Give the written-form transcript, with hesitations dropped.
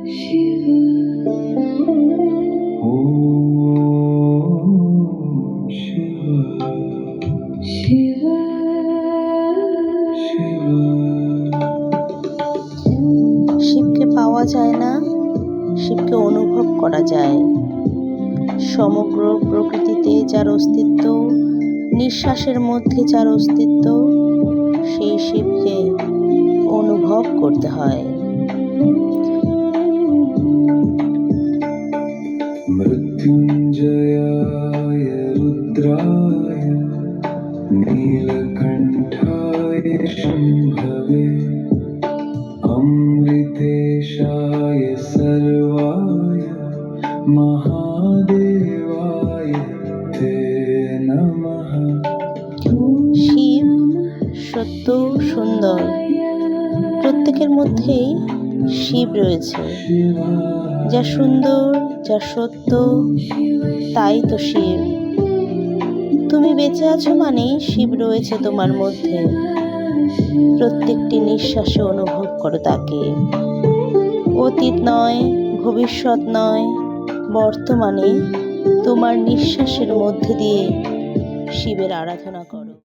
শিবকে পাওয়া যায় না, শিবকে অনুভব করা যায়। সমগ্র প্রকৃতিতে যার অস্তিত্ব, নিঃশ্বাসের মধ্যে যার অস্তিত্ব, সেই শিবকে অনুভব করতে হয়। মৃত্যুঞ্জয়ায় রুদ্রায় নীলকণ্ঠায় শম্ভবে অমৃতেশায় সর্বায় মহাদেবায় তে নমঃ। শিব সত্য, সুন্দর, প্রত্যেকের মধ্যেই শিব রয়েছে। যা সুন্দর, যা সত্য, তাই তো শিব। তুমি বেঁচে আছো মানেই শিব রয়েছে তোমার মধ্যে। প্রত্যেকটি নিঃশ্বাসে অনুভব করো তাকে। অতীত নয়, ভবিষ্যৎ নয়, বর্তমানে তোমার নিঃশ্বাসের মধ্যে দিয়ে শিবের আরাধনা করো।